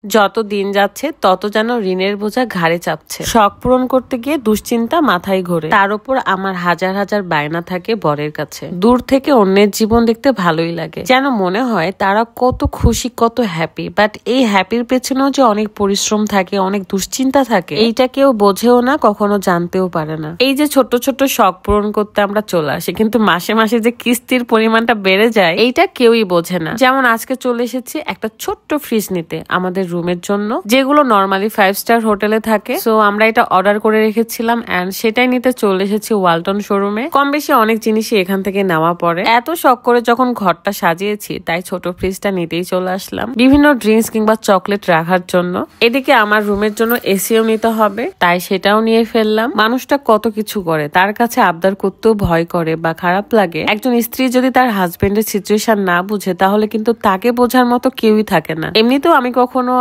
যত দিন যাচ্ছে তত যেন ঋণের বোঝা ঘাড়ে চাপছে। শখ পূরণ করতে গিয়ে দুশ্চিন্তা মাথায় ঘোরে, তার উপর আমার হাজার হাজার বায়না থাকে বরের কাছে। দূর থেকে অন্যের জীবন দেখতে ভালোই লাগে, যেন মনে হয় তারা কত খুশি, কত হ্যাপি। বাট এই হ্যাপির পেছনেও যে অনেক পরিশ্রম থাকে, অনেক দুশ্চিন্তা থাকে, এইটা কেউ বোঝেও না, কখনো জানতেও পারে না। এই যে ছোট ছোট শখ পূরণ করতে আমরা চলে আসি, কিন্তু মাসে মাসে যে কিস্তির পরিমাণটা বেড়ে যায় এইটা কেউই বোঝে না। যেমন আজকে চলে এসেছি একটা ছোট্ট ফ্রিজ নিতে আমাদের রুমের জন্য, যেগুলো নর্মালি 5 স্টার হোটেলে থাকে। সো আমরা এটা অর্ডার করে রেখেছিলাম এন্ড সেটাই নিতে চলে এসেছি ওয়ালটন শোরুমে। কম বেশি অনেক জিনিসই এখান থেকে নেওয়া পড়ে। এত শখ করে যখন ঘরটা সাজিয়েছি, তাই ছোট ফ্রিজটা নিতেই চলে আসলাম বিভিন্ন ড্রিঙ্কস কিংবা চকলেট রাখার জন্য। এদিকে আমার রুমের জন্য এসিও নিতে হবে, তাই সেটাও নিয়ে ফেললাম। মানুষটা কত কিছু করে, তার কাছে আবদার করতেও ভয় করে বা খারাপ লাগে। একজন স্ত্রী যদি তার হাজবেন্ডের সিচুয়েশন না বুঝে, তাহলে কিন্তু তাকে বোঝার মতো কেউই থাকে না। এমনিতেও আমি কখনো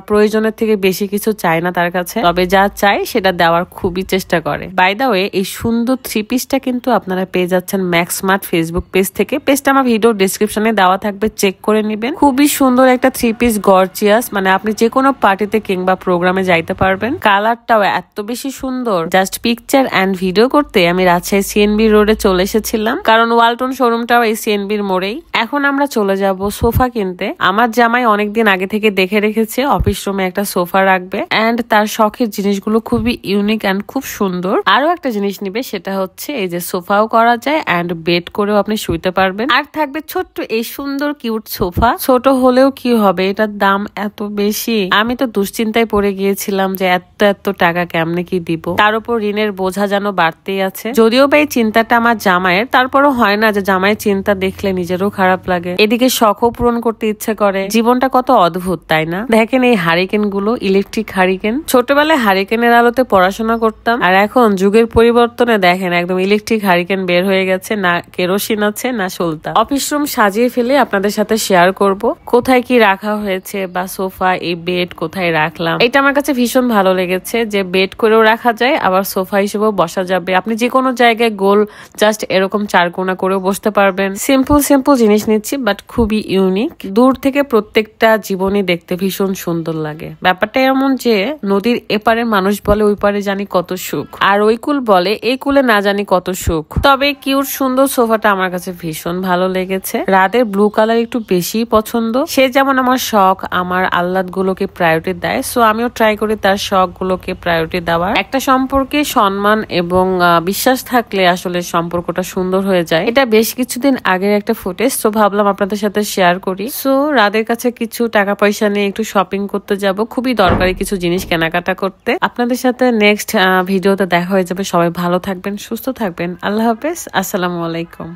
প্রয়োজনের থেকে বেশি কিছু চাই না তার কাছে, তবে যা চাই সেটা দেওয়ার খুবই চেষ্টা করে। বাই দা ওয়ে, এই সুন্দর 3 পিসটা কিন্তু আপনারা পেয়ে যাচ্ছেন ম্যাক্স স্মার্ট ফেসবুক পেজ থেকে। পেজটা আমার ভিডিও ডেসক্রিপশনে দেওয়া থাকবে, চেক করে নেবেন। খুবই সুন্দর একটা 3 পিস গর্জিয়াস, মানে আপনি যে কোনো পার্টিতে কিংবা প্রোগ্রামে যাইতে পারবেন। কালারটাও এত বেশি সুন্দর, জাস্ট পিকচার এন্ড ভিডিও করতে আমি রাজশাহী সিএনবি রোডে চলে এসেছিলাম, কারণ ওয়ালটন শোরুমটাও এই সিএনবির মোড়েই। এখন আমরা চলে যাব সোফা কিনতে। আমার জামাই অনেকদিন আগে থেকে দেখে রেখেছে অফিস রুমে একটা সোফা রাখবে, এন্ড তার শখের জিনিসগুলো খুবই ইউনিক এন্ড খুব সুন্দর। আরো একটা জিনিস নিবে, সেটা হচ্ছে এই যে সোফাও করা যায় এন্ড বেড করেও আপনি শুইতে পারবেন। আর থাকবে ছোট্ট এই সুন্দর কিউট সোফা। ছোট হলেও কি হবে, এটার দাম এত বেশি। আমি তো দুশ্চিন্তায় পড়ে গিয়েছিলাম যে এত টাকা কেমনে কি দিব। তার উপর ঋণের বোঝা যেন বাড়তেই আছে। যদিও বা এই চিন্তাটা আমার জামাইয়ের, তারপরও হয় না যে জামাইয়ের চিন্তা দেখলে নিজেরও খারাপ লাগে। এদিকে শখও পূরণ করতে ইচ্ছে করে। জীবনটা কত অদ্ভুত, তাই না? দেখেন এই হারিকেন গুলো, ইলেকট্রিক হারিকেন। ছোটবেলায় হারিকেনের আলোতে পড়াশোনা করতাম, আর এখন যুগের পরিবর্তনে দেখেন একদম ইলেকট্রিক হারিকেন বের হয়ে গেছে। না কেরোসিন আছে, না সলতা। অফিস রুম সাজিয়ে ফেলে আপনাদের সাথে শেয়ার করব কোথায় কি রাখা হয়েছে, বা সোফা, এই বেড কোথায় রাখলাম। এটা আমার কাছে ভীষণ ভালো লেগেছে যে বেড করেও রাখা যায়, আবার সোফা হিসেবেও বসা যাবে। আপনি যে কোনো জায়গায় গোল জাস্ট এরকম 4 কোণা করেও বসতে পারবেন। সিম্পল জিনিস নিচ্ছি, বাট খুবই ইউনিক। দূর থেকে প্রত্যেকটা জীবনই দেখতে ভীষণ সুন্দর লাগে। ব্যাপারটা এমন যে নদীর এপারে মানুষ বলে ওই পারে জানি কত সুখ, আর ওই কুল বলে এই কুলে না জানি কত সুখ। তবে কিউট সুন্দর সোফাটা আমার কাছে ভীষণ ভালো লেগেছে। রাতের ব্লু কালার একটু বেশি পছন্দ। সে যেমন আমার শখ, আমার আহ্লাদ গুলোকে প্রায়োরিটি দেয়, সো আমিও ট্রাই করি তার শখ গুলোকে প্রায়োরিটি দেওয়ার। একটা সম্পর্কে সম্মান এবং বিশ্বাস থাকলে আসলে সম্পর্কটা সুন্দর হয়ে যায়। এটা বেশ কিছুদিন আগের একটা ফুটেজ, তো ভাবলাম আপনাদের সাথে শেয়ার করি। সো রাদের কাছে কিছু টাকা পয়সা নিয়ে একটু শপিং করতে যাব, খুবই দরকারি কিছু জিনিস কেনাকাটা করতে। আপনাদের সাথে নেক্সট ভিডিওতে দেখা হয়ে যাবে। সবাই ভালো থাকবেন, সুস্থ থাকবেন। আল্লাহ হাফেজ, আসসালামু আলাইকুম।